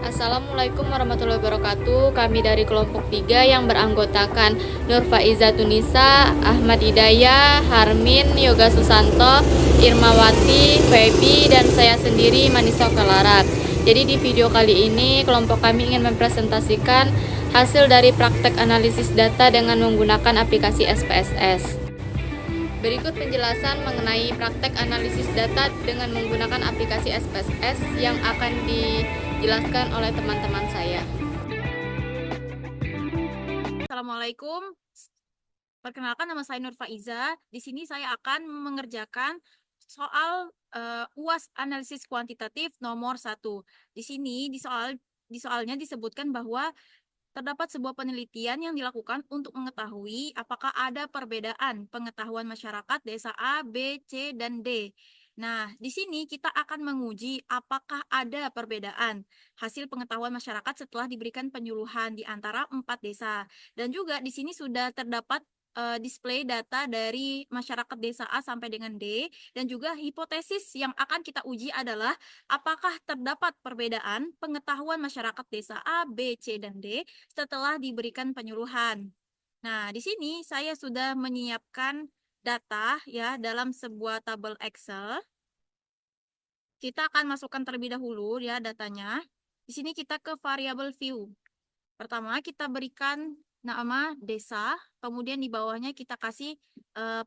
Assalamualaikum warahmatullahi wabarakatuh. Kami dari kelompok 3 yang beranggotakan Nur Faiza Tunisa, Ahmad Hidayah, Harmin, Yoga Susanto, Irmawati, Febi, dan saya sendiri Manisa Kalarat. Jadi di video kali ini kelompok kami ingin mempresentasikan hasil dari praktek analisis data dengan menggunakan aplikasi SPSS. Berikut penjelasan mengenai praktek analisis data dengan menggunakan aplikasi SPSS yang akan dijelaskan oleh teman-teman saya. Assalamualaikum. Perkenalkan, nama saya Nur Faiza. Di sini saya akan mengerjakan soal UAS analisis kuantitatif nomor 1. Di sini di soalnya disebutkan bahwa terdapat sebuah penelitian yang dilakukan untuk mengetahui apakah ada perbedaan pengetahuan masyarakat desa A, B, C, dan D. Nah, di sini kita akan menguji apakah ada perbedaan hasil pengetahuan masyarakat setelah diberikan penyuluhan di antara 4 desa. Dan juga di sini sudah terdapat display data dari masyarakat desa A sampai dengan D, dan juga hipotesis yang akan kita uji adalah apakah terdapat perbedaan pengetahuan masyarakat desa A, B, C, dan D setelah diberikan penyuluhan. Nah, di sini saya sudah menyiapkan data ya dalam sebuah tabel Excel. Kita akan masukkan terlebih dahulu ya datanya. Di sini kita ke variable view. Pertama, kita berikan nama desa, kemudian di bawahnya kita kasih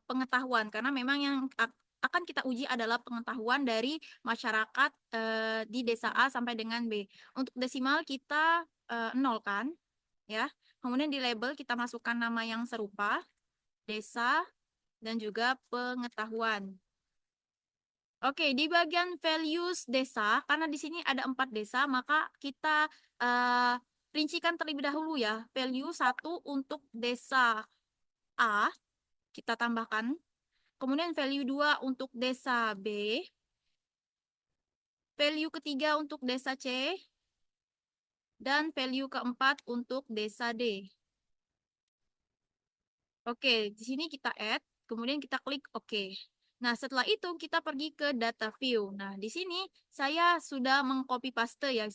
pengetahuan, karena memang yang akan kita uji adalah pengetahuan dari masyarakat di desa A sampai dengan B. Untuk desimal kita 0 kan, ya. Kemudian di label kita masukkan nama yang serupa, desa, dan juga pengetahuan. Oke, di bagian values desa, karena di sini ada 4 desa, maka kita rincikan terlebih dahulu ya. Value 1 untuk desa A, kita tambahkan. Kemudian value 2 untuk desa B. Value ketiga untuk desa C. Dan value keempat untuk desa D. Oke, di sini kita add, kemudian kita klik OK. Nah, setelah itu kita pergi ke data view. Nah, di sini saya sudah mengcopy paste ya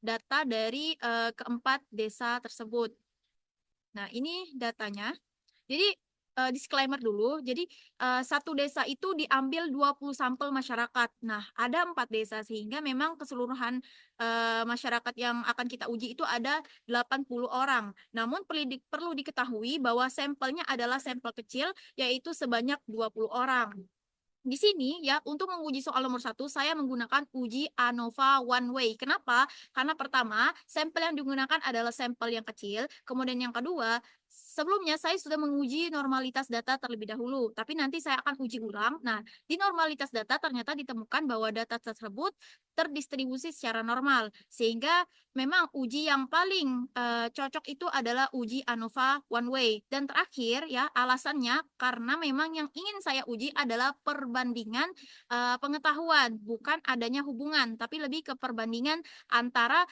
data dari keempat desa tersebut. Nah, ini datanya. Jadi disclaimer dulu. Jadi satu desa itu diambil 20 sampel masyarakat. Nah, ada 4 desa sehingga memang keseluruhan masyarakat yang akan kita uji itu ada 80 orang. Namun perlu diketahui bahwa sampelnya adalah sampel kecil, yaitu sebanyak 20 orang. Di sini ya, untuk menguji soal nomor 1, saya menggunakan uji ANOVA one way. Kenapa? Karena pertama, sampel yang digunakan adalah sampel yang kecil. Kemudian yang kedua, sebelumnya saya sudah menguji normalitas data terlebih dahulu. Tapi nanti saya akan uji ulang. Nah, di normalitas data ternyata ditemukan bahwa data tersebut terdistribusi secara normal. Sehingga memang uji yang paling cocok itu adalah uji ANOVA one way. Dan terakhir ya, alasannya karena memang yang ingin saya uji adalah perbandingan pengetahuan, bukan adanya hubungan, tapi lebih ke perbandingan antara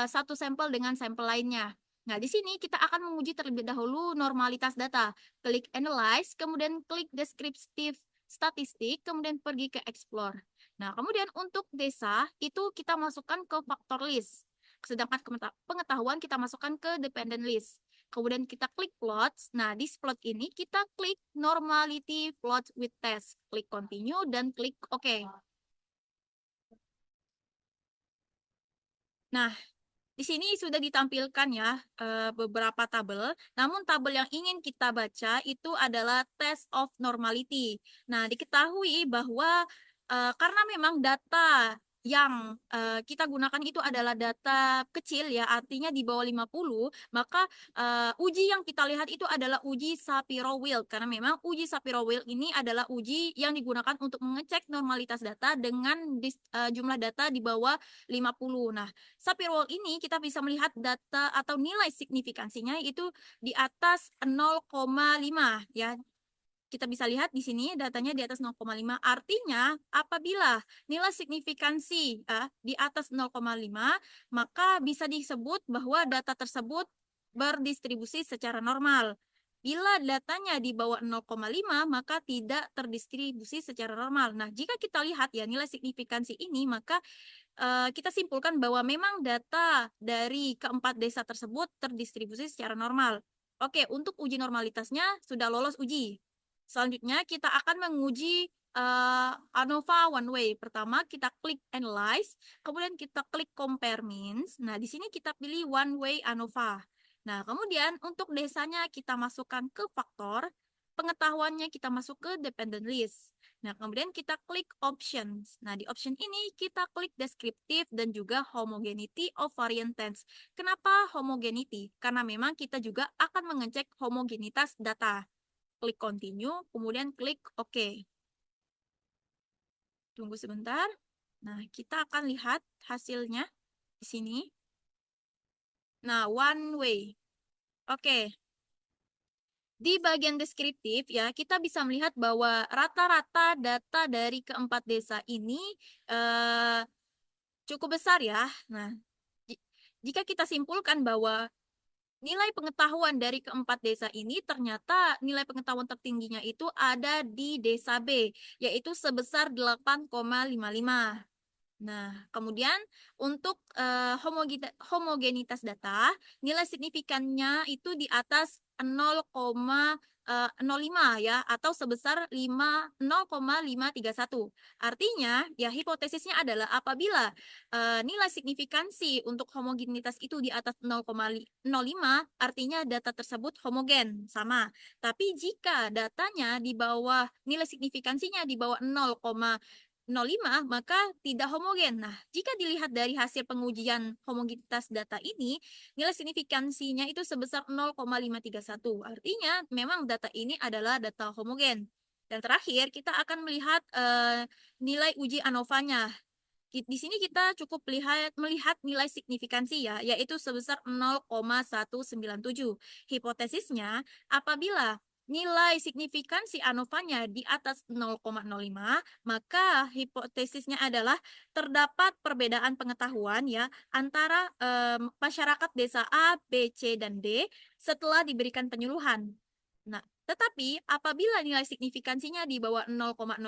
satu sampel dengan sampel lainnya. Nah, di sini kita akan menguji terlebih dahulu normalitas data. Klik Analyze, kemudian klik Descriptive Statistik, kemudian pergi ke Explore. Nah, kemudian untuk desa, itu kita masukkan ke factor list. Sedangkan pengetahuan kita masukkan ke dependent list. Kemudian kita klik plots. Nah, di plot ini kita klik normality plot with test. Klik continue dan klik OK. Nah, di sini sudah ditampilkan ya beberapa tabel. Namun tabel yang ingin kita baca itu adalah test of normality. Nah, diketahui bahwa karena memang data yang kita gunakan itu adalah data kecil ya, artinya di bawah 50, maka uji yang kita lihat itu adalah uji Shapiro-Wilk, karena memang uji Shapiro-Wilk ini adalah uji yang digunakan untuk mengecek normalitas data dengan jumlah data di bawah 50. Nah, Shapiro-Wilk ini kita bisa melihat data atau nilai signifikansinya itu di atas 0,5 ya. Kita bisa lihat di sini datanya di atas 0,5. Artinya apabila nilai signifikansi di atas 0,5, maka bisa disebut bahwa data tersebut berdistribusi secara normal. Bila datanya di bawah 0,5 maka tidak terdistribusi secara normal. Nah, jika kita lihat ya nilai signifikansi ini, maka kita simpulkan bahwa memang data dari keempat desa tersebut terdistribusi secara normal. Oke, untuk uji normalitasnya sudah lolos uji. Selanjutnya kita akan menguji ANOVA one way. Pertama kita klik analyze, kemudian kita klik compare means. Nah, di sini kita pilih one way ANOVA. Nah, kemudian untuk desanya kita masukkan ke faktor, pengetahuannya kita masuk ke dependent list. Nah, kemudian kita klik options. Nah, di option ini kita klik descriptive dan juga homogeneity of variance. Kenapa homogeneity? Karena memang kita juga akan mengecek homogenitas data. Klik continue, kemudian klik OK. Tunggu sebentar. Nah, kita akan lihat hasilnya di sini. Nah, one way. Oke. Di bagian deskriptif ya, kita bisa melihat bahwa rata-rata data dari keempat desa ini cukup besar ya. Nah, jika kita simpulkan bahwa nilai pengetahuan dari keempat desa ini ternyata nilai pengetahuan tertingginya itu ada di desa B, yaitu sebesar 8,55. Nah, kemudian untuk homogenitas data, nilai signifikannya itu di atas 0,05 ya, atau sebesar 0,531. Artinya, ya hipotesisnya adalah apabila nilai signifikansi untuk homogenitas itu di atas 0,05, artinya data tersebut homogen, sama. Tapi jika datanya di bawah, nilai signifikansinya di bawah 0,05 maka tidak homogen. Nah, jika dilihat dari hasil pengujian homogenitas data ini, nilai signifikansinya itu sebesar 0,531. Artinya memang data ini adalah data homogen. Dan terakhir kita akan melihat nilai uji ANOVA-nya. Di sini kita cukup melihat nilai signifikansi ya, yaitu sebesar 0,197. Hipotesisnya, apabila nilai signifikansi ANOVA-nya di atas 0,05, maka hipotesisnya adalah terdapat perbedaan pengetahuan ya antara masyarakat desa A, B, C, dan D setelah diberikan penyuluhan. Nah, tetapi apabila nilai signifikansinya di bawah 0,05,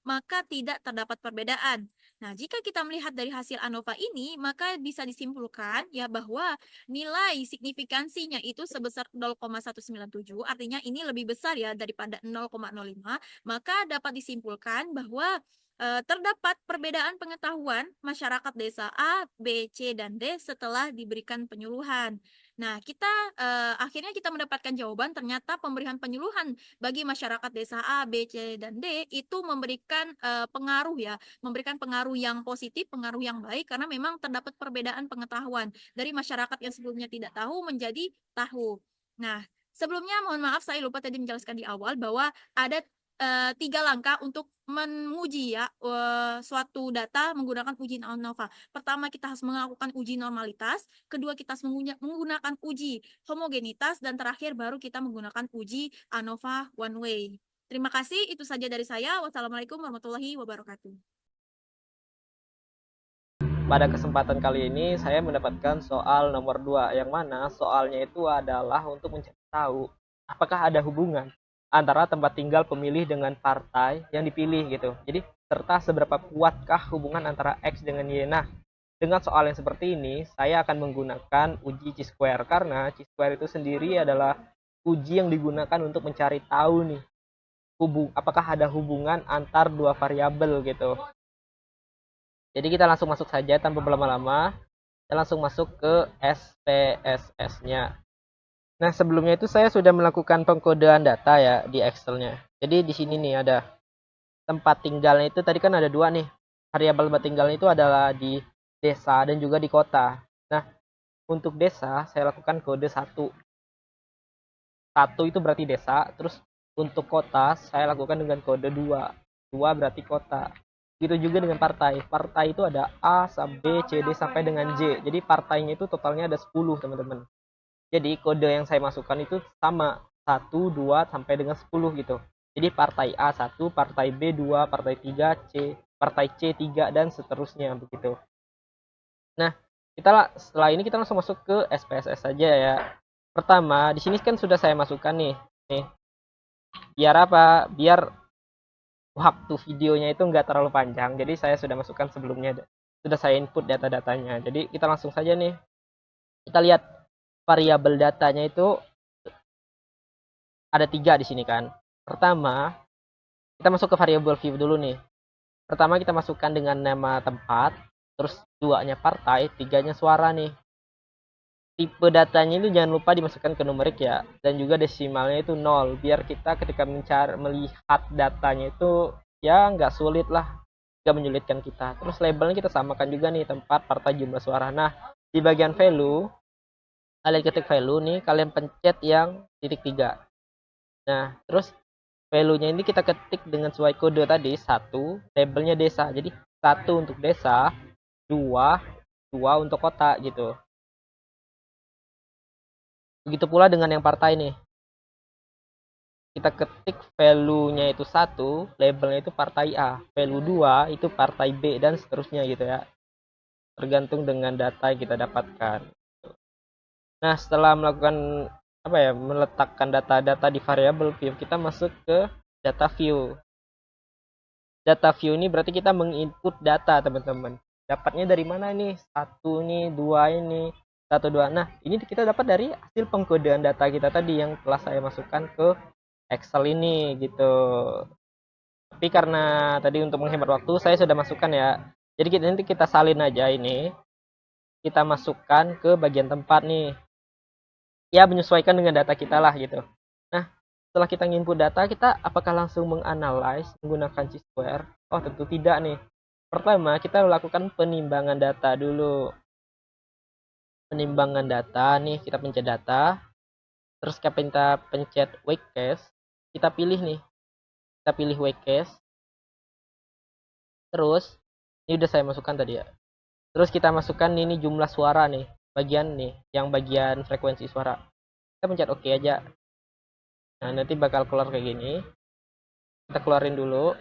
maka tidak terdapat perbedaan. Nah, jika kita melihat dari hasil ANOVA ini, maka bisa disimpulkan ya bahwa nilai signifikansinya itu sebesar 0,197, artinya ini lebih besar ya daripada 0,05, maka dapat disimpulkan bahwa terdapat perbedaan pengetahuan masyarakat desa A, B, C, dan D setelah diberikan penyuluhan. Nah, akhirnya kita mendapatkan jawaban ternyata pemberian penyuluhan bagi masyarakat desa A, B, C, dan D itu memberikan pengaruh ya, memberikan pengaruh yang positif, pengaruh yang baik karena memang terdapat perbedaan pengetahuan dari masyarakat yang sebelumnya tidak tahu menjadi tahu. Nah, sebelumnya mohon maaf saya lupa tadi menjelaskan di awal bahwa ada 3 langkah untuk menguji ya suatu data menggunakan uji ANOVA. Pertama kita harus melakukan uji normalitas, kedua kita harus menggunakan uji homogenitas, dan terakhir baru kita menggunakan uji ANOVA one way. Terima kasih, itu saja dari saya. Wassalamualaikum warahmatullahi wabarakatuh. Pada kesempatan kali ini saya mendapatkan soal nomor 2 yang mana soalnya itu adalah untuk mencari tahu apakah ada hubungan antara tempat tinggal pemilih dengan partai yang dipilih gitu. Jadi serta seberapa kuatkah hubungan antara X dengan Y. Nah, dengan soal yang seperti ini saya akan menggunakan uji chi-square karena chi-square itu sendiri adalah uji yang digunakan untuk mencari tahu nih apakah ada hubungan antar dua variabel gitu. Jadi kita langsung masuk saja tanpa berlama-lama. Kita langsung masuk ke SPSS-nya. Nah, sebelumnya itu saya sudah melakukan pengkodean data ya di Excel-nya. Jadi di sini nih ada tempat tinggalnya itu tadi kan ada 2 nih. Variabel tempat tinggalnya itu adalah di desa dan juga di kota. Nah, untuk desa saya lakukan kode 1. 1 itu berarti desa, terus untuk kota saya lakukan dengan kode 2. 2 berarti kota. Gitu juga dengan partai. Partai itu ada A, B, C, D sampai dengan J. Jadi partainya itu totalnya ada 10, teman-teman. Jadi kode yang saya masukkan itu sama 1, 2 sampai dengan 10 gitu. Jadi partai A 1, partai B 2, partai 3, partai C 3 dan seterusnya begitu. Nah, setelah ini kita langsung masuk ke SPSS saja ya. Pertama, di sini kan sudah saya masukkan nih nih. Biar apa? Biar waktu videonya itu nggak terlalu panjang. Jadi saya sudah masukkan sebelumnya, sudah saya input data-datanya. Jadi kita langsung saja nih. Kita lihat variabel datanya itu ada 3 di sini kan. Pertama, kita masuk ke variabel view dulu nih. Pertama kita masukkan dengan nama tempat, terus 2-nya partai, 3-nya suara nih. Tipe datanya itu jangan lupa dimasukkan ke numerik ya, dan juga desimalnya itu 0, biar kita ketika melihat datanya itu ya nggak sulit lah, nggak menyulitkan kita. Terus labelnya kita samakan juga nih, tempat, partai, jumlah suara. Nah, di bagian value, kalian ketik value nih, kalian pencet yang titik 3. Nah, terus value-nya ini kita ketik dengan sesuai kode tadi, 1, labelnya desa. Jadi 1 untuk desa, 2 untuk kota gitu. Begitu pula dengan yang partai nih. Kita ketik value-nya itu 1, labelnya itu partai A. Value 2 itu partai B, dan seterusnya gitu ya. Tergantung dengan data yang kita dapatkan. Nah, setelah melakukan meletakkan data-data di variabel view, kita masuk ke data view. Data view ini berarti kita menginput data, teman-teman. Dapatnya dari mana nih? 1 nih, 2 ini, 1, 2. Nah, ini kita dapat dari hasil pengkodean data kita tadi yang telah saya masukkan ke Excel ini gitu. Tapi karena tadi untuk menghemat waktu, saya sudah masukkan ya. Jadi nanti kita salin aja ini. Kita masukkan ke bagian tempat nih. Ya, menyesuaikan dengan data kita lah gitu. Nah, setelah kita input data, kita apakah langsung menganalyze menggunakan chi-square? Oh, tentu tidak nih. Pertama, kita lakukan penimbangan data dulu. Penimbangan data nih, kita pencet data. Terus kita pencet weight case. Kita pilih nih. Kita pilih weight case. Terus, ini udah saya masukkan tadi ya. Terus kita masukkan ini jumlah suara nih. Bagian nih, yang bagian frekuensi suara. Kita pencet OK aja. Nah, nanti bakal keluar kayak gini. Kita keluarin dulu.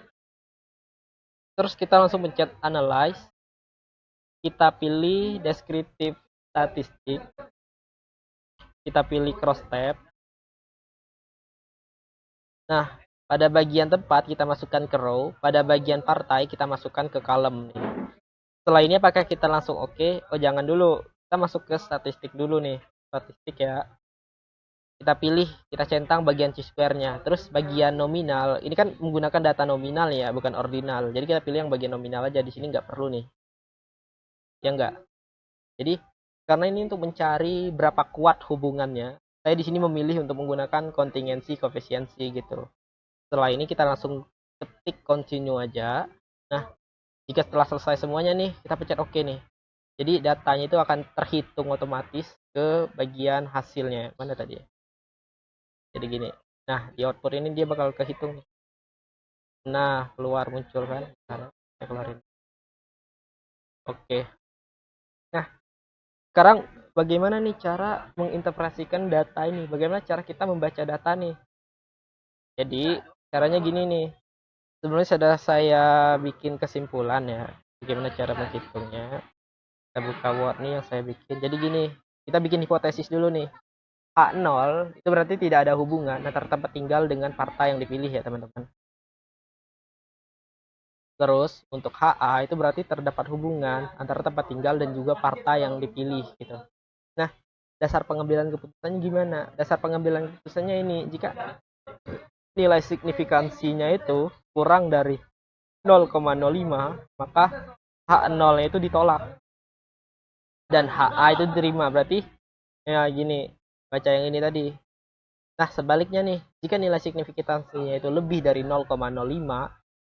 Terus kita langsung pencet analyze. Kita pilih descriptive statistik. Kita pilih cross tab. Nah, pada bagian tempat kita masukkan ke row. Pada bagian partai kita masukkan ke column nih. Setelah ini apakah kita langsung OK? Oh, jangan dulu. Kita masuk ke statistik dulu nih. Statistik ya. Kita pilih, kita centang bagian chi-square-nya. Terus bagian nominal, ini kan menggunakan data nominal ya, bukan ordinal. Jadi kita pilih yang bagian nominal aja, di sini nggak perlu nih. Ya nggak. Jadi karena ini untuk mencari berapa kuat hubungannya, saya di sini memilih untuk menggunakan kontingensi koefisiensi gitu. Setelah ini kita langsung ketik continue aja. Nah, jika setelah selesai semuanya nih, kita pencet OK nih. Jadi datanya itu akan terhitung otomatis ke bagian hasilnya. Mana tadi ya? Jadi gini. Nah, di output ini dia bakal kehitung nih. Nah, keluar muncul kan. Saya keluarin. Oke. Nah, sekarang bagaimana nih cara menginterpretasikan data ini? Bagaimana cara kita membaca data nih? Jadi, caranya gini nih. Sebenarnya sudah saya bikin kesimpulan ya. Bagaimana cara menghitungnya. Kita buka Word nih yang saya bikin. Jadi gini, kita bikin hipotesis dulu nih. H0 itu berarti tidak ada hubungan antara tempat tinggal dengan partai yang dipilih ya teman-teman. Terus untuk HA itu berarti terdapat hubungan antara tempat tinggal dan juga partai yang dipilih gitu. Nah, dasar pengambilan keputusannya gimana? Dasar pengambilan keputusannya ini, jika nilai signifikansinya itu kurang dari 0,05, maka H0-nya itu ditolak. Dan HA itu diterima. Berarti ya gini, baca yang ini tadi. Nah, sebaliknya nih, jika nilai signifikansinya itu lebih dari 0,05,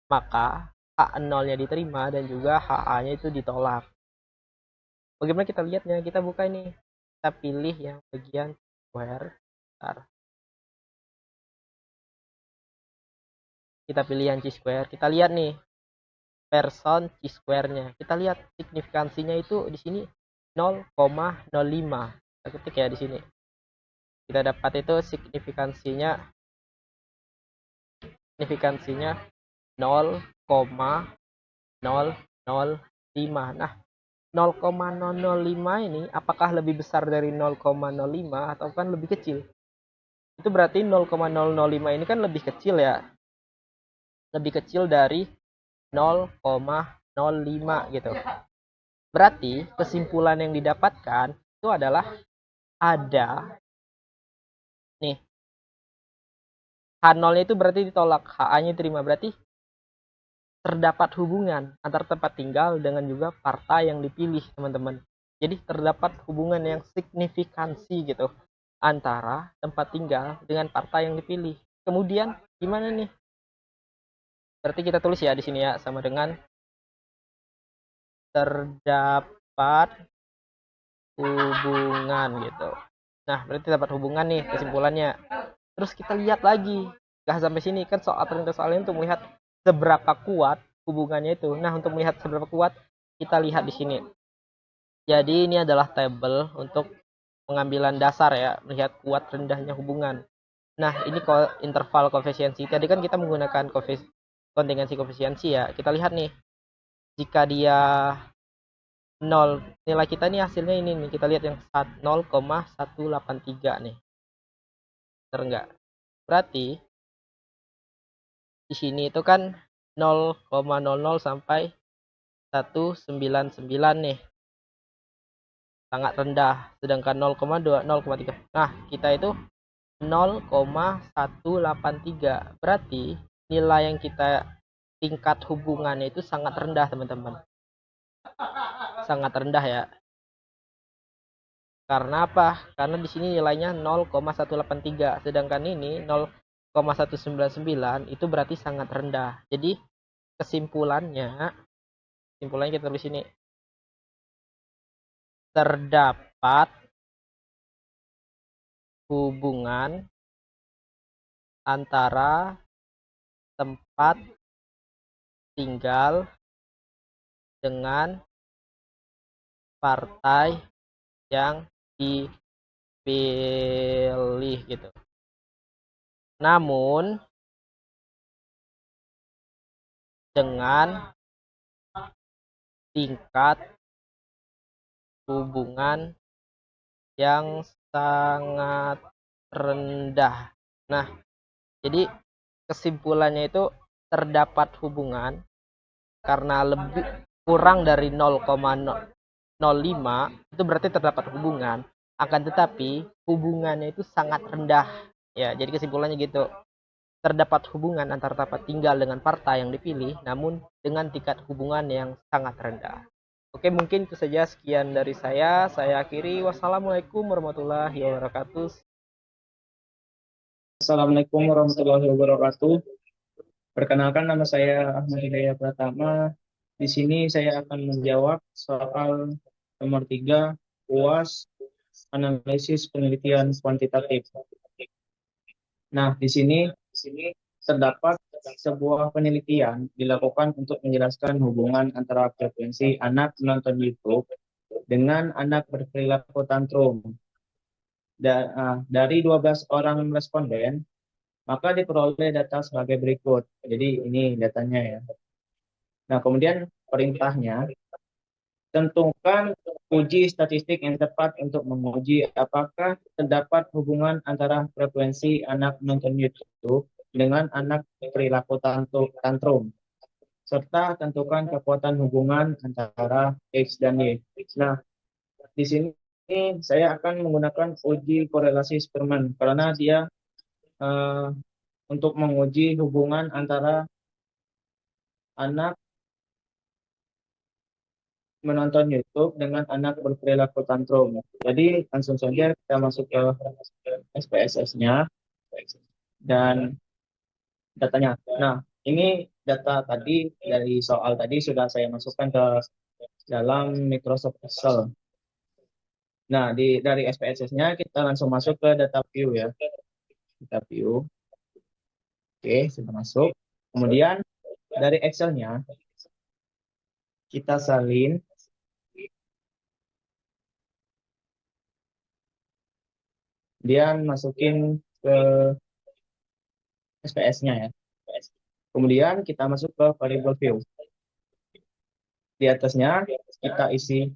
maka H0-nya diterima dan juga HA-nya itu ditolak. Bagaimana kita lihatnya? Kita buka ini. Kita pilih yang bagian square. Bentar. Kita pilih yang chi-square. Kita lihat nih, person chi-square-nya. Kita lihat signifikansinya itu di sini 0,05. Kita ketik ya di sini. Kita dapat itu signifikansinya 0,005. Nah, 0,005 ini apakah lebih besar dari 0,05 atau kan lebih kecil? Itu berarti 0,005 ini kan lebih kecil ya. Lebih kecil dari 0,05 gitu. Berarti kesimpulan yang didapatkan itu adalah ada nih, H0 itu berarti ditolak, HA-nya diterima. Berarti terdapat hubungan antara tempat tinggal dengan juga partai yang dipilih, teman-teman. Jadi terdapat hubungan yang signifikansi gitu antara tempat tinggal dengan partai yang dipilih. Kemudian gimana nih? Berarti kita tulis ya di sini ya, sama dengan terdapat hubungan gitu. Nah, berarti dapat hubungan nih kesimpulannya. Terus kita lihat lagi. Gak sampai sini kan soalnya untuk melihat seberapa kuat hubungannya itu. Nah, untuk melihat seberapa kuat kita lihat di sini. Jadi ini adalah tabel untuk pengambilan dasar ya, melihat kuat rendahnya hubungan. Nah, ini interval koefisiensi. Tadi kan kita menggunakan kontingensi koefisiensi ya. Kita lihat nih. Jika dia 0, nilai kita nih hasilnya ini nih. Kita lihat yang 0,183 nih. Benar enggak? Berarti di sini itu kan 0,00 sampai 199 nih. Sangat rendah. Sedangkan 0,2, 0,3. Nah, kita itu 0,183. Berarti nilai yang kita tingkat hubungannya itu sangat rendah, teman-teman. Sangat rendah ya. Karena apa? Karena di sini nilainya 0,183, sedangkan ini 0,199 itu berarti sangat rendah. Jadi kesimpulannya kita tulis ini. Terdapat hubungan antara tempat tinggal dengan partai yang dipilih gitu. Namun dengan tingkat hubungan yang sangat rendah. Nah, jadi kesimpulannya itu terdapat hubungan karena lebih kurang dari 0,05 itu berarti terdapat hubungan, akan tetapi hubungannya itu sangat rendah ya. Jadi kesimpulannya gitu, terdapat hubungan antara tempat tinggal dengan partai yang dipilih namun dengan tingkat hubungan yang sangat rendah. Oke, mungkin itu saja, sekian dari saya akhiri. Wassalamualaikum warahmatullahi wabarakatuh. Assalamualaikum warahmatullahi wabarakatuh. Perkenalkan, nama saya Ahmad Hidayah Pratama. Di sini saya akan menjawab soal nomor 3, UAS analisis penelitian kuantitatif. Nah, di sini terdapat sebuah penelitian dilakukan untuk menjelaskan hubungan antara frekuensi anak menonton YouTube dengan anak berperilaku tantrum. Dari 12 orang responden, maka diperoleh data sebagai berikut. Jadi ini datanya ya. Nah, kemudian perintahnya, tentukan uji statistik yang tepat untuk menguji apakah terdapat hubungan antara frekuensi anak menonton YouTube dengan anak perilaku tantrum, serta tentukan kekuatan hubungan antara X dan Y. Nah, di sini saya akan menggunakan uji korelasi Spearman karena dia untuk menguji hubungan antara anak menonton YouTube dengan anak berperilaku tantrum. Jadi langsung saja kita masuk ke SPSS-nya dan datanya. Nah, ini data tadi dari soal tadi sudah saya masukkan ke dalam Microsoft Excel. Nah, dari SPSS-nya kita langsung masuk ke data view ya. Data view. Oke, sudah masuk. Kemudian dari Excel-nya kita salin dia masukin ke SPS-nya ya. Kemudian kita masuk ke variable view. Di atasnya kita isi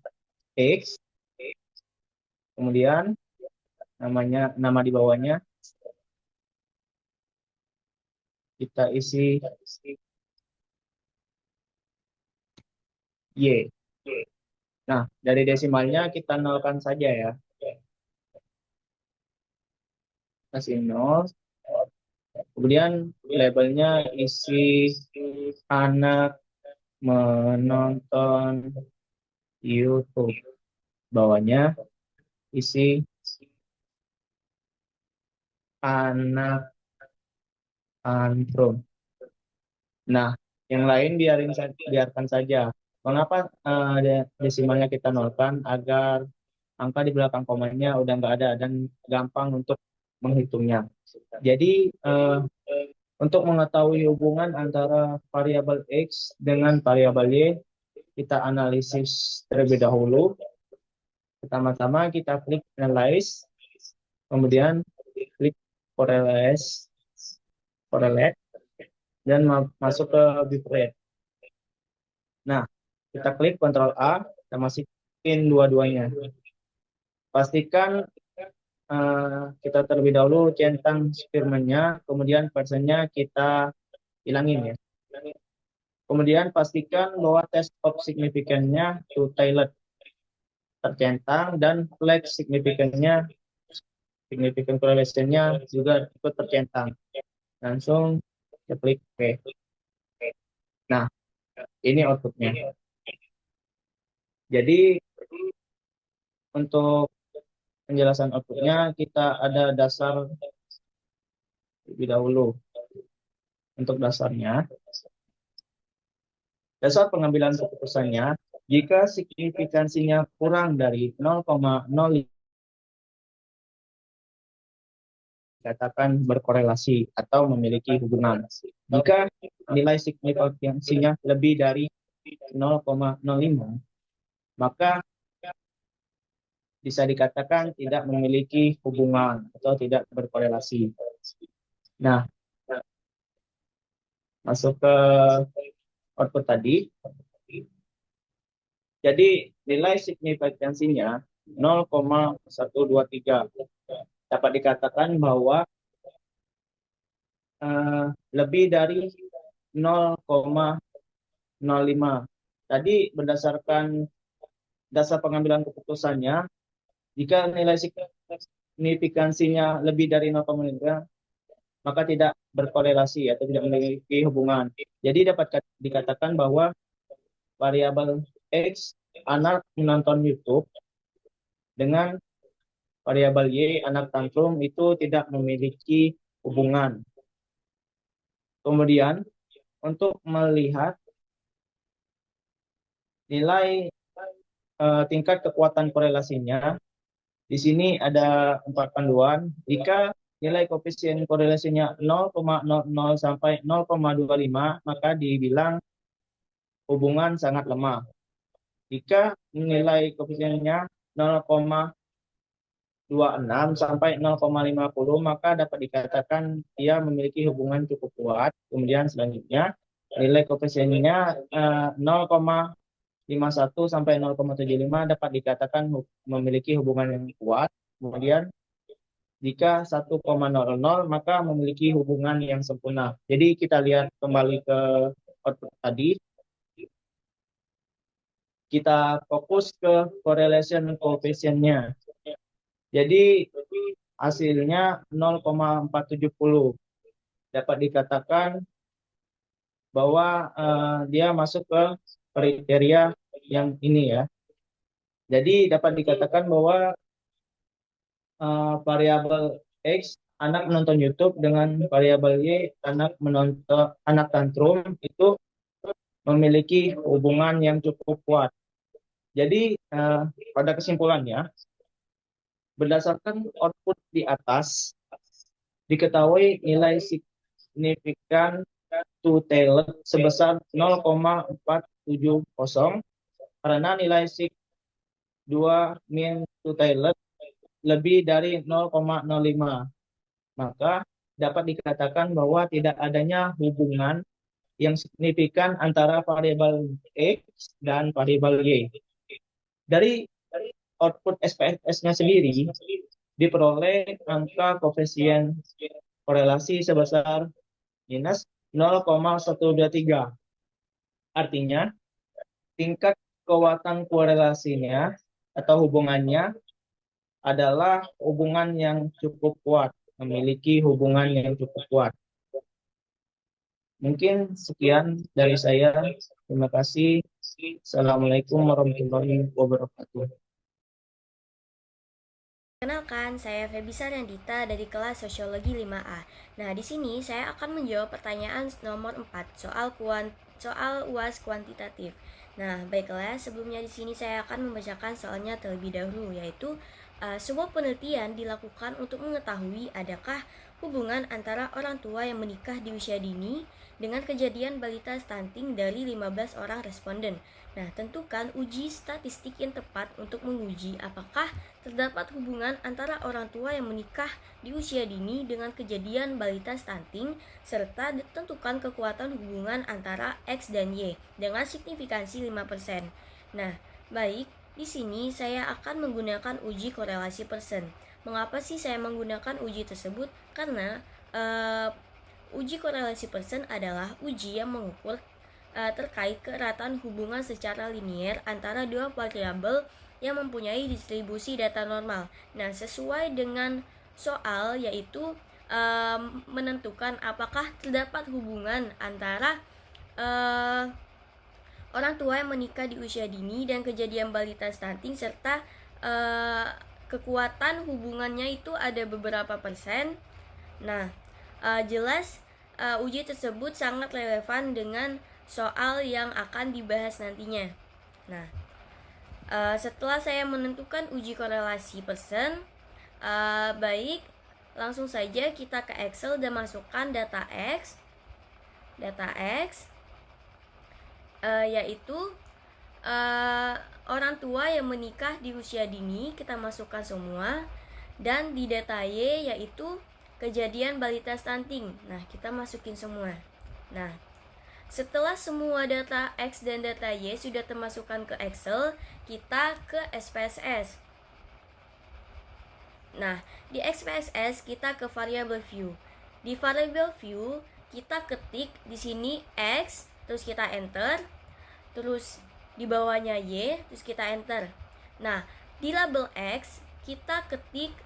X. Kemudian nama di bawahnya kita isi Y. Nah, dari desimalnya kita nolkan saja ya. Kasih 0. Kemudian labelnya isi anak menonton YouTube. Bawahnya isi anak tantrum. Nah, yang lain biarkan saja. Mengapa desimalnya kita nolkan? Agar angka di belakang komanya udah nggak ada dan gampang untuk menghitungnya. Jadi untuk mengetahui hubungan antara variabel X dengan variabel Y, kita analisis terlebih dahulu. Pertama-tama kita klik Analyze, kemudian klik Correlate, dan masuk ke Bitrate. Nah, kita klik Ctrl A, kita masukin dua-duanya. Pastikan kita terlebih dahulu centang Spearman-nya, kemudian persennya kita hilangin ya. Kemudian pastikan bahwa test of significance-nya to Taylor tercentang dan flag significant-nya, significant correlation-nya juga ikut tercentang. Langsung kita klik OK. Nah, ini outputnya. Jadi untuk penjelasan outputnya kita ada dasar lebih dahulu. Untuk dasarnya, dasar pengambilan keputusannya, jika signifikansinya kurang dari 0,05 dikatakan berkorelasi atau memiliki hubungan. Jika nilai signifikansinya lebih dari 0,05, maka bisa dikatakan tidak memiliki hubungan atau tidak berkorelasi. Nah, masuk ke output tadi. Jadi nilai signifikansinya 0,123. Dapat dikatakan bahwa lebih dari 0,05. Tadi berdasarkan dasar pengambilan keputusannya, jika nilai signifikansinya lebih dari 0,5, maka tidak berkorelasi atau tidak memiliki hubungan. Jadi dapat dikatakan bahwa variabel X anak menonton YouTube dengan variabel Y anak tantrum itu tidak memiliki hubungan. Kemudian untuk melihat nilai tingkat kekuatan korelasinya, di sini ada 4 panduan. Jika nilai koefisien korelasinya 0,00 sampai 0,25, maka dibilang hubungan sangat lemah. Jika nilai koefisiennya 0,26 sampai 0,50, maka dapat dikatakan dia memiliki hubungan cukup kuat. Kemudian selanjutnya nilai koefisiennya 0,51 sampai 0,75 dapat dikatakan memiliki hubungan yang kuat. Kemudian jika 1,00 maka memiliki hubungan yang sempurna. Jadi kita lihat kembali ke output tadi. Kita fokus ke correlation coefficient-nya. Jadi hasilnya 0,470. Dapat dikatakan bahwa dia masuk ke kriteria yang ini ya. Jadi dapat dikatakan bahwa variabel X anak menonton YouTube dengan variabel Y anak tantrum itu memiliki hubungan yang cukup kuat. Jadi pada kesimpulannya, berdasarkan output di atas, diketahui nilai signifikan to Taylor sebesar 0,470 karena nilai sig 2 min to Taylor lebih dari 0,05. Maka dapat dikatakan bahwa tidak adanya hubungan yang signifikan antara variabel X dan variabel Y. Dari output SPSS-nya sendiri diperoleh angka koefisien korelasi sebesar minus 0,123. Artinya, tingkat kekuatan korelasinya atau hubungannya adalah hubungan yang cukup kuat, memiliki hubungan yang cukup kuat. Mungkin sekian dari saya. Terima kasih. Assalamualaikum warahmatullahi wabarakatuh. Kenalkan, saya Febisa Nandita dari kelas Sosiologi 5A. Nah, di sini saya akan menjawab pertanyaan nomor 4, soal UAS kuantitatif. Nah, baiklah, sebelumnya di sini saya akan membacakan soalnya terlebih dahulu, yaitu sebuah penelitian dilakukan untuk mengetahui adakah hubungan antara orang tua yang menikah di usia dini dengan kejadian balita stunting dari 15 orang responden. Nah, tentukan uji statistik yang tepat untuk menguji apakah terdapat hubungan antara orang tua yang menikah di usia dini dengan kejadian balita stunting, serta tentukan kekuatan hubungan antara X dan Y dengan signifikansi 5%. Nah, baik, di sini saya akan menggunakan uji korelasi Pearson. Mengapa sih saya menggunakan uji tersebut? Karena uji korelasi Pearson adalah uji yang mengukur terkait keeratan hubungan secara linier antara dua variabel yang mempunyai distribusi data normal. Nah, sesuai dengan soal yaitu menentukan apakah terdapat hubungan antara orang tua yang menikah di usia dini dan kejadian balita stunting, serta kekuatan hubungannya itu ada beberapa persen. Nah, jelas uji tersebut sangat relevan dengan soal yang akan dibahas nantinya. Nah, setelah saya menentukan uji korelasi Pearson, baik, langsung saja kita ke Excel dan masukkan data X, yaitu orang tua yang menikah di usia dini, kita masukkan semua, dan di data Y yaitu kejadian balita stunting. Nah, kita masukin semua. Nah, setelah semua data X dan data Y sudah termasukkan ke Excel, kita ke SPSS. Nah, di SPSS kita ke variable view. Di variable view kita ketik di sini X, terus kita enter, terus di bawahnya Y, terus kita enter. Nah, di label X kita ketik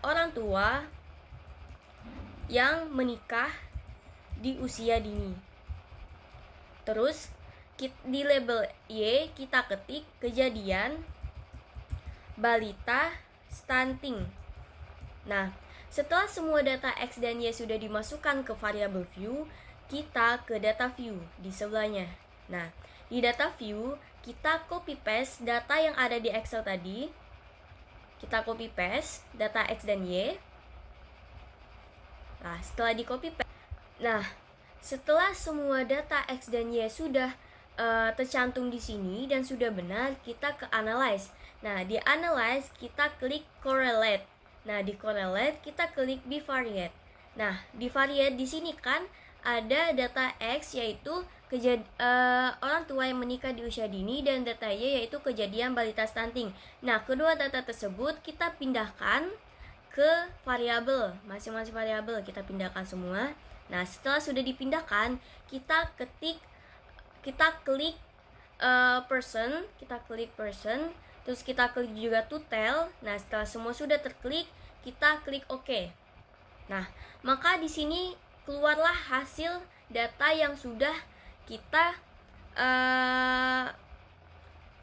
orang tua yang menikah di usia dini. Terus di label Y kita ketik kejadian balita stunting. Nah, setelah semua data X dan Y sudah dimasukkan ke variable view, kita ke data view di sebelahnya. Nah, di data view kita copy paste data yang ada di Excel tadi. Kita copy paste data X dan Y. Nah, setelah di copy paste, setelah semua data X dan Y sudah tercantum di sini dan sudah benar, kita ke analyze. Nah, di analyze kita klik correlate. Nah, di correlate kita klik bivariate. Nah, di variate di sini kan ada data X yaitu orang tua yang menikah di usia dini dan data Y yaitu kejadian balita stunting. Nah, kedua data tersebut kita pindahkan ke variabel, masing-masing variabel kita pindahkan semua. Nah, setelah sudah dipindahkan, kita klik person, terus kita klik juga to tell. Nah, setelah semua sudah terklik, kita klik OK. Nah, maka di sini keluarlah hasil data yang sudah kita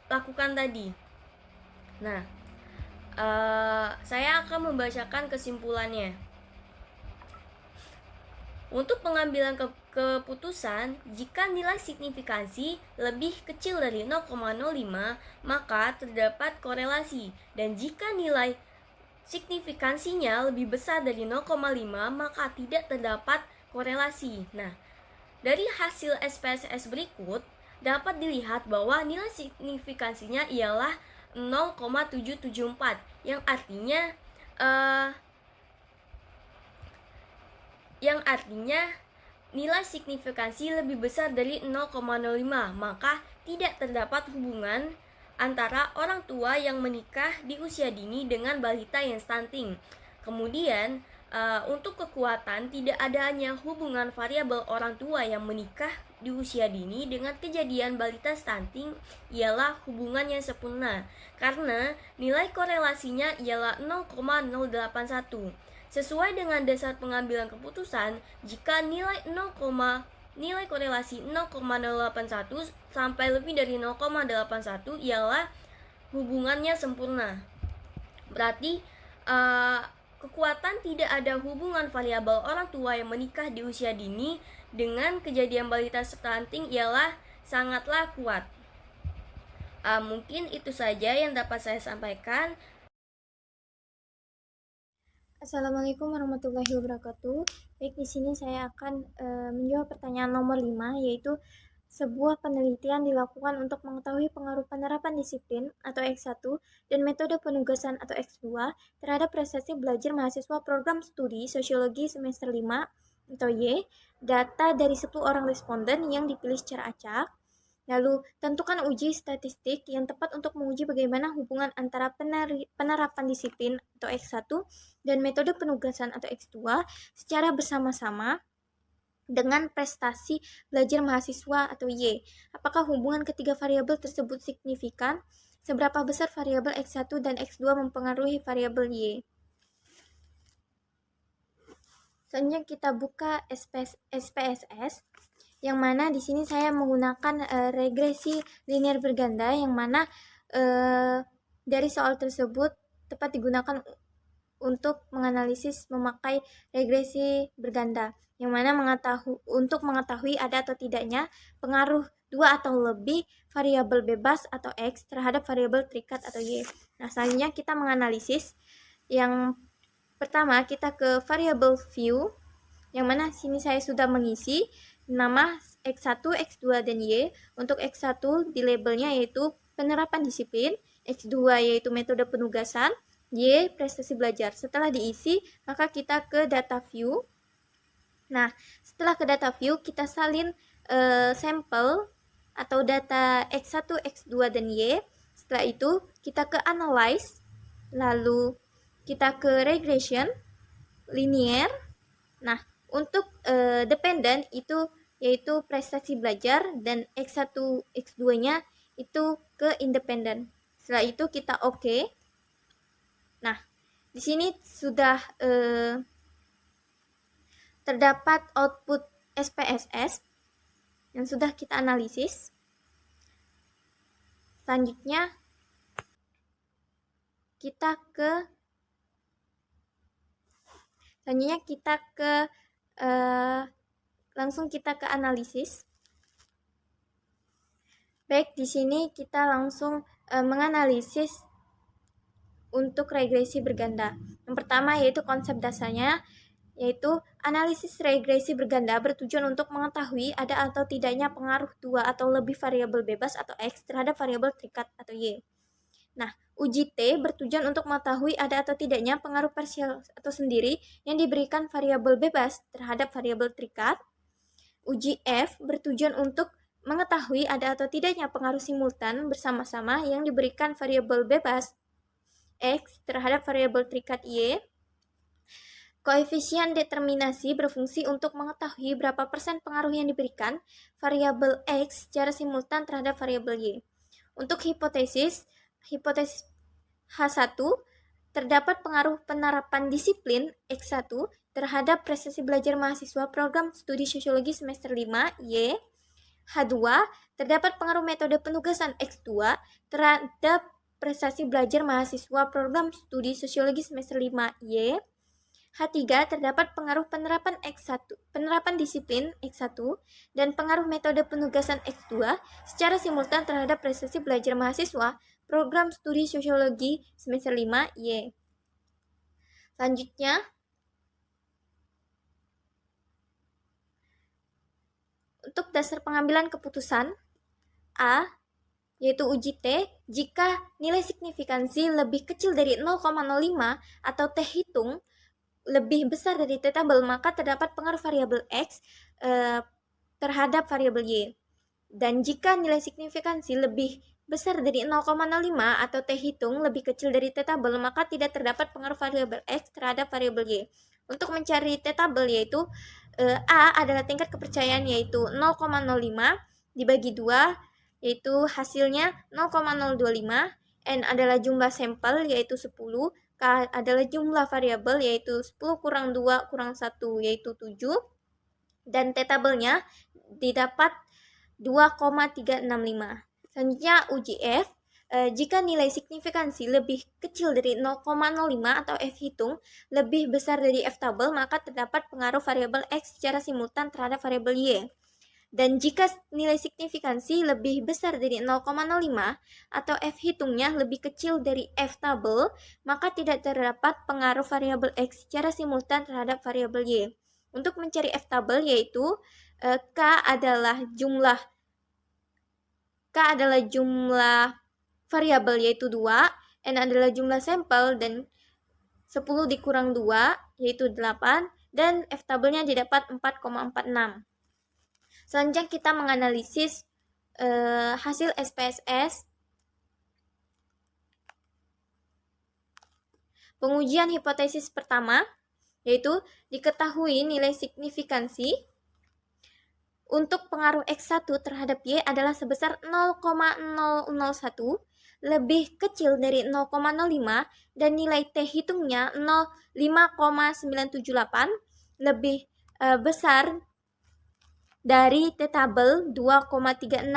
lakukan tadi. Nah, saya akan membacakan kesimpulannya. Untuk pengambilan keputusan, jika nilai signifikansi lebih kecil dari 0,05, maka terdapat korelasi. Dan jika nilai signifikansinya lebih besar dari 0,5, maka tidak terdapat korelasi. Nah, dari hasil SPSS berikut, dapat dilihat bahwa nilai signifikansinya ialah 0,774, yang artinya nilai signifikansi lebih besar dari 0,05, maka tidak terdapat hubungan antara orang tua yang menikah di usia dini dengan balita yang stunting. Kemudian Untuk kekuatan, tidak adanya hubungan variabel orang tua yang menikah di usia dini dengan kejadian balita stunting ialah hubungan yang sempurna, karena nilai korelasinya ialah 0,081. Sesuai dengan dasar pengambilan keputusan, jika nilai korelasi 0,081 sampai lebih dari 0,81 ialah hubungannya sempurna. Berarti kekuatan tidak ada hubungan variabel orang tua yang menikah di usia dini dengan kejadian balita stunting ialah sangatlah kuat. Mungkin itu saja yang dapat saya sampaikan. Assalamualaikum warahmatullahi wabarakatuh. Baik, di sini saya akan menjawab pertanyaan nomor 5, yaitu sebuah penelitian dilakukan untuk mengetahui pengaruh penerapan disiplin atau X1 dan metode penugasan atau X2 terhadap prestasi belajar mahasiswa program studi sosiologi semester 5 atau Y, data dari 10 orang responden yang dipilih secara acak. Lalu, tentukan uji statistik yang tepat untuk menguji bagaimana hubungan antara penerapan disiplin atau X1 dan metode penugasan atau X2 secara bersama-sama dengan prestasi belajar mahasiswa atau Y. Apakah hubungan ketiga variabel tersebut signifikan? Seberapa besar variabel X1 dan X2 mempengaruhi variabel Y? Selanjutnya kita buka SPSS, yang mana di sini saya menggunakan regresi linear berganda, yang mana dari soal tersebut tepat digunakan untuk menganalisis memakai regresi berganda, yang mana untuk mengetahui ada atau tidaknya pengaruh 2 atau lebih variabel bebas atau X terhadap variabel terikat atau Y. Nah, selanjutnya kita menganalisis. Yang pertama, kita ke variabel view, yang mana sini saya sudah mengisi nama X1, X2, dan Y. Untuk X1 di labelnya yaitu penerapan disiplin, X2 yaitu metode penugasan, Y prestasi belajar. Setelah diisi, maka kita ke data view. Nah, setelah ke data view, kita salin sampel atau data X1, X2, dan Y. Setelah itu, kita ke analyze, lalu kita ke regression, linear. Nah, untuk dependent itu yaitu prestasi belajar, dan X1, X2-nya itu ke independent. Setelah itu kita oke. Nah, di sini sudah terdapat output SPSS yang sudah kita analisis. Selanjutnya kita ke langsung kita ke analisis. Baik, di sini kita langsung menganalisis untuk regresi berganda. Yang pertama yaitu konsep dasarnya, yaitu analisis regresi berganda bertujuan untuk mengetahui ada atau tidaknya pengaruh 2 atau lebih variabel bebas atau X terhadap variabel terikat atau Y. Nah, uji T bertujuan untuk mengetahui ada atau tidaknya pengaruh parsial atau sendiri yang diberikan variabel bebas terhadap variabel terikat. Uji F bertujuan untuk mengetahui ada atau tidaknya pengaruh simultan bersama-sama yang diberikan variabel bebas X terhadap variabel terikat Y. Koefisien determinasi berfungsi untuk mengetahui berapa persen pengaruh yang diberikan variabel X secara simultan terhadap variabel Y. Untuk hipotesis H1, terdapat pengaruh penerapan disiplin X1 terhadap prestasi belajar mahasiswa program studi sosiologi semester 5 Y. H2, terdapat pengaruh metode penugasan X2 terhadap prestasi belajar mahasiswa program studi sosiologi semester 5 Y. H3, terdapat pengaruh penerapan disiplin X1 dan pengaruh metode penugasan X2 secara simultan terhadap prestasi belajar mahasiswa program studi sosiologi semester 5 Y. Selanjutnya, untuk dasar pengambilan keputusan A, yaitu uji T, jika nilai signifikansi lebih kecil dari 0,05 atau T hitung lebih besar dari T tabel, maka terdapat pengaruh variabel X terhadap variabel Y. Dan jika nilai signifikansi lebih besar dari 0,05 atau T hitung lebih kecil dari T tabel, maka tidak terdapat pengaruh variabel X terhadap variabel Y. Untuk mencari T-table yaitu A adalah tingkat kepercayaan yaitu 0,05 dibagi 2 yaitu hasilnya 0,025, N adalah jumlah sampel yaitu 10, K adalah jumlah variabel yaitu 10 kurang 2 kurang 1 yaitu 7, dan T-tabelnya didapat 2,365. Selanjutnya uji F. Jika nilai signifikansi lebih kecil dari 0,05 atau F hitung lebih besar dari F tabel, maka terdapat pengaruh variabel X secara simultan terhadap variabel Y. Dan jika nilai signifikansi lebih besar dari 0,05 atau F hitungnya lebih kecil dari F tabel, maka tidak terdapat pengaruh variabel X secara simultan terhadap variabel Y. Untuk mencari F tabel yaitu K adalah jumlah variabel yaitu 2, N adalah jumlah sampel dan 10 dikurang 2 yaitu 8, dan F tabelnya didapat 4,46. Selanjutnya kita menganalisis hasil SPSS. Pengujian hipotesis pertama yaitu diketahui nilai signifikansi untuk pengaruh X1 terhadap Y adalah sebesar 0,001 lebih kecil dari 0,05 dan nilai T hitungnya 5,978 lebih besar dari T-tabel 2,365,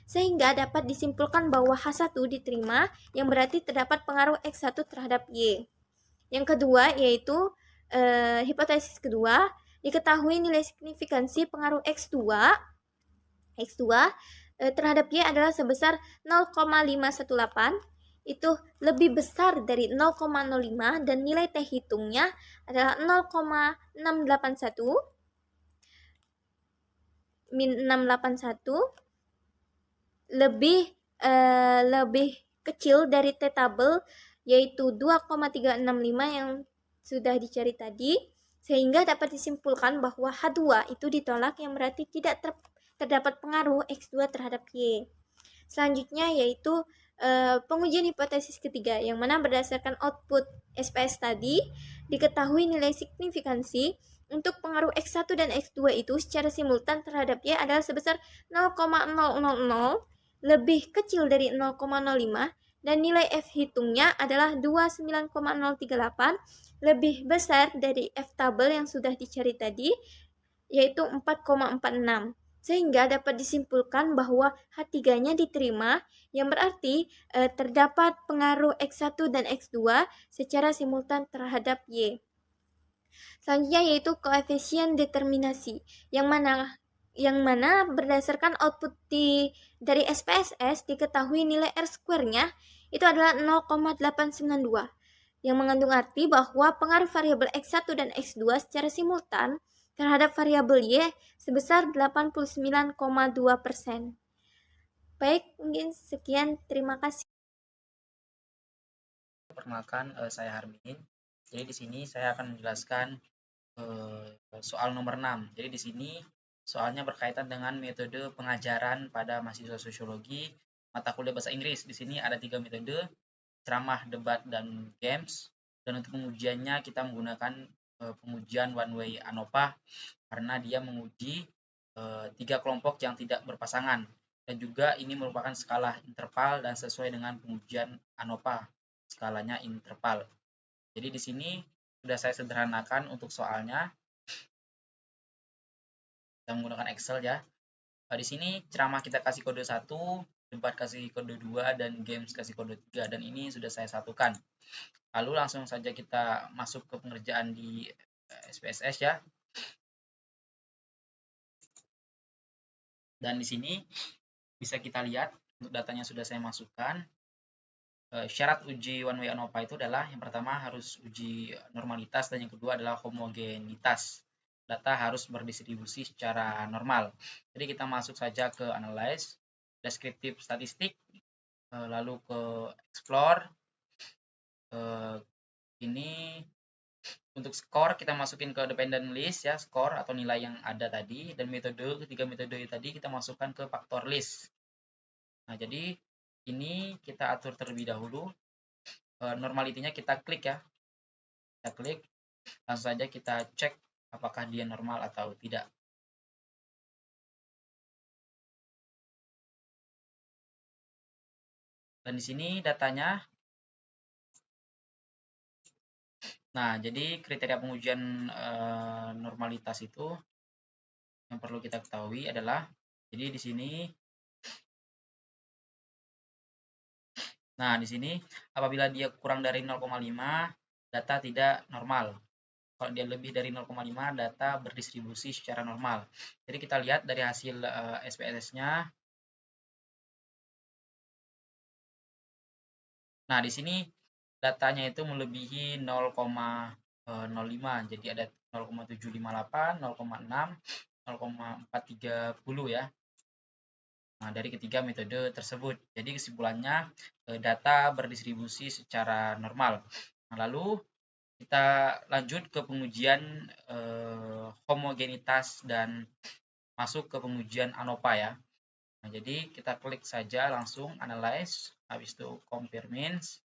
sehingga dapat disimpulkan bahwa H1 diterima yang berarti terdapat pengaruh X1 terhadap Y. Yang kedua yaitu hipotesis kedua, diketahui nilai signifikansi pengaruh X2 terhadap Y adalah sebesar 0,518, itu lebih besar dari 0,05 dan nilai T hitungnya adalah 0,681 lebih kecil dari T-tabel yaitu 2,365 yang sudah dicari tadi, sehingga dapat disimpulkan bahwa H2 itu ditolak yang berarti tidak terdapat pengaruh X2 terhadap Y. Selanjutnya yaitu pengujian hipotesis ketiga, yang mana berdasarkan output SPS tadi diketahui nilai signifikansi untuk pengaruh X1 dan X2 itu secara simultan terhadap Y adalah sebesar 0,000 lebih kecil dari 0,05 dan nilai F hitungnya adalah 29,038 lebih besar dari F tabel yang sudah dicari tadi yaitu 4,46, sehingga dapat disimpulkan bahwa H3-nya diterima yang berarti terdapat pengaruh X1 dan X2 secara simultan terhadap Y. Selanjutnya yaitu koefisien determinasi, yang mana berdasarkan output dari SPSS diketahui nilai R-square-nya itu adalah 0,892, yang mengandung arti bahwa pengaruh variabel X1 dan X2 secara simultan terhadap variabel Y sebesar 89,2%. Baik, mungkin sekian, terima kasih. Perkenalkan, saya Harmin. Jadi di sini saya akan menjelaskan soal nomor 6. Jadi di sini soalnya berkaitan dengan metode pengajaran pada mahasiswa sosiologi mata kuliah bahasa Inggris. Di sini ada 3 metode, ceramah, debat, dan games. Dan untuk pengujiannya kita menggunakan pengujian one way ANOPA karena dia menguji 3 kelompok yang tidak berpasangan. Dan juga ini merupakan skala interval dan sesuai dengan pengujian ANOPA, skalanya interval. Jadi di sini sudah saya sederhanakan untuk soalnya. Kita menggunakan Excel ya. Di sini ceramah kita kasih kode 1, debat kasih kode 2, dan games kasih kode 3. Dan ini sudah saya satukan. Lalu langsung saja kita masuk ke pengerjaan di SPSS ya. Dan di sini bisa kita lihat untuk datanya sudah saya masukkan. Syarat uji one way ANOPA itu adalah yang pertama harus uji normalitas dan yang kedua adalah homogenitas. Data harus berdistribusi secara normal. Jadi kita masuk saja ke analyze, descriptive statistik, lalu ke explore. Ini untuk skor kita masukin ke dependent list ya, skor atau nilai yang ada tadi, dan ketiga metode tadi kita masukkan ke factor list. Nah, jadi ini kita atur terlebih dahulu. Normalitinya kita klik ya. Kita klik. Langsung saja kita cek apakah dia normal atau tidak. Dan di sini datanya. Nah, jadi kriteria pengujian normalitas itu yang perlu kita ketahui adalah, jadi di sini, nah di sini apabila dia kurang dari 0,5 data tidak normal. Kalau dia lebih dari 0,5 data berdistribusi secara normal. Jadi kita lihat dari hasil SPSS-nya. Nah, di sini datanya itu melebihi 0,05. Jadi ada 0,758, 0,6, 0,430 ya. Nah, dari ketiga metode tersebut. Jadi kesimpulannya data berdistribusi secara normal. Nah, lalu kita lanjut ke pengujian homogenitas dan masuk ke pengujian ANOVA ya. Nah, jadi kita klik saja langsung analyze, habis itu compare means,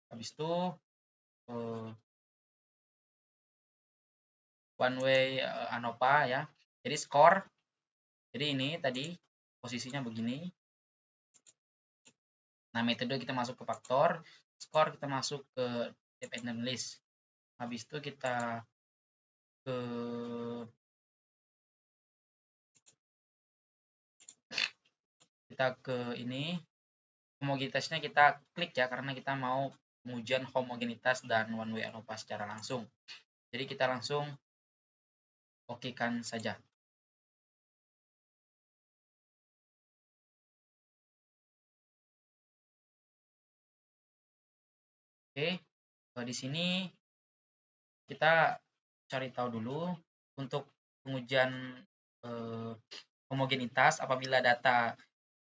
habis itu one way ANOVA ya. Jadi score. Jadi ini tadi posisinya begini. Nah, metode kita masuk ke faktor, skor kita masuk ke dependent list. Habis itu kita ke ini, homogenitasnya kita klik ya, karena kita mau pengujian homogenitas dan one way ANOVA secara langsung. Jadi kita langsung okekan saja. Oke, di sini kita cari tahu dulu untuk pengujian homogenitas. Apabila data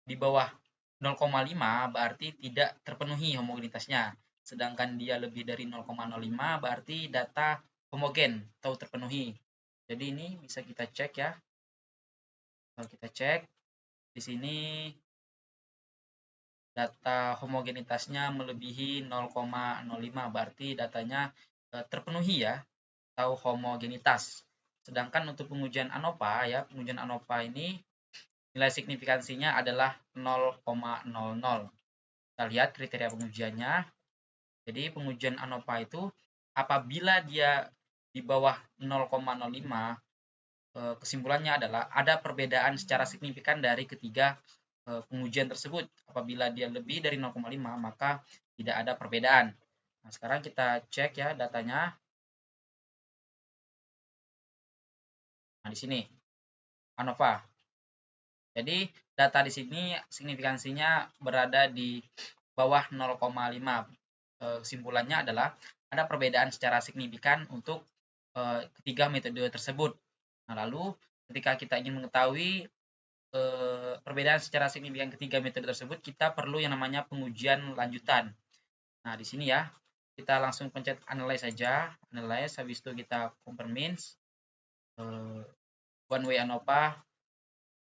di bawah 0,5 berarti tidak terpenuhi homogenitasnya, sedangkan dia lebih dari 0,05 berarti data homogen atau terpenuhi. Jadi ini bisa kita cek ya. Kalau kita cek di sini data homogenitasnya melebihi 0,05 berarti datanya terpenuhi ya, atau homogenitas. Sedangkan untuk pengujian ANOVA ya, pengujian ANOVA ini nilai signifikansinya adalah 0,00. Kita lihat kriteria pengujiannya. Jadi pengujian ANOVA itu apabila dia di bawah 0,05, kesimpulannya adalah ada perbedaan secara signifikan dari ketiga pengujian tersebut. Apabila dia lebih dari 0,5 maka tidak ada perbedaan. Nah, sekarang kita cek ya datanya. Nah, di sini ANOVA. Jadi data di sini signifikansinya berada di bawah 0,5. Kesimpulannya adalah ada perbedaan secara signifikan untuk ketiga metode tersebut. Nah, lalu ketika kita ingin mengetahui perbedaan secara signifikan ketiga metode tersebut, kita perlu yang namanya pengujian lanjutan. Nah, di sini ya, kita langsung pencet analyze saja, analyze, habis itu kita compare means, one way ANOVA,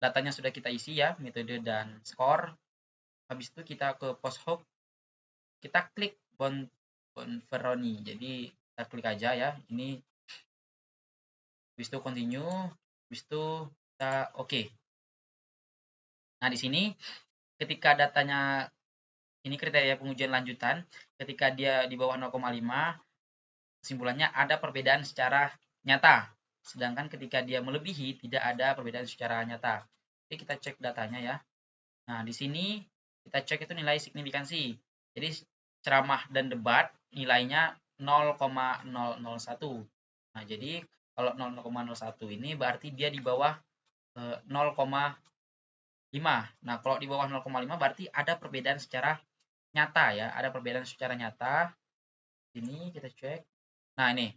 datanya sudah kita isi ya, metode dan score. Habis itu kita ke post hoc, kita klik Bonferroni, jadi kita klik aja ya, ini, habis itu continue, habis itu kita oke. Nah, di sini ketika datanya ini kriteria pengujian lanjutan, ketika dia di bawah 0,5, kesimpulannya ada perbedaan secara nyata. Sedangkan ketika dia melebihi, tidak ada perbedaan secara nyata. Jadi kita cek datanya ya. Nah, di sini kita cek itu nilai signifikansi. Jadi ceramah dan debat nilainya 0,001. Nah, jadi kalau 0,01 ini berarti dia di bawah 0,5. Nah, kalau di bawah 0,5 berarti ada perbedaan secara nyata ya, ada perbedaan secara nyata. Ini kita cek. Nah, ini.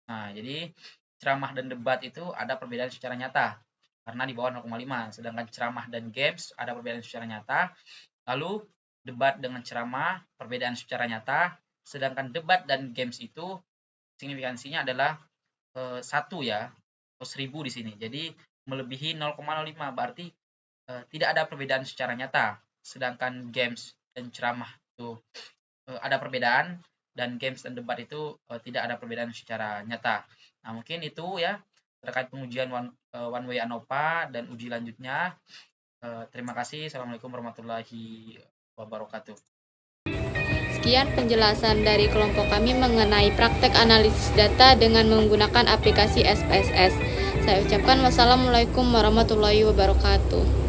Nah, jadi ceramah dan debat itu ada perbedaan secara nyata karena di bawah 0,5. Sedangkan ceramah dan games ada perbedaan secara nyata. Lalu debat dengan ceramah perbedaan secara nyata, sedangkan debat dan games itu signifikansinya adalah 1 ya, atau 1000 di sini. Jadi melebihi 0,05 berarti tidak ada perbedaan secara nyata. Sedangkan games dan ceramah itu ada perbedaan dan games dan debat itu tidak ada perbedaan secara nyata. Nah, mungkin itu ya terkait pengujian one way ANOVA dan uji lanjutnya. Terima kasih. Assalamualaikum warahmatullahi wabarakatuh. Sekian penjelasan dari kelompok kami mengenai praktek analisis data dengan menggunakan aplikasi SPSS. Saya ucapkan wassalamualaikum warahmatullahi wabarakatuh.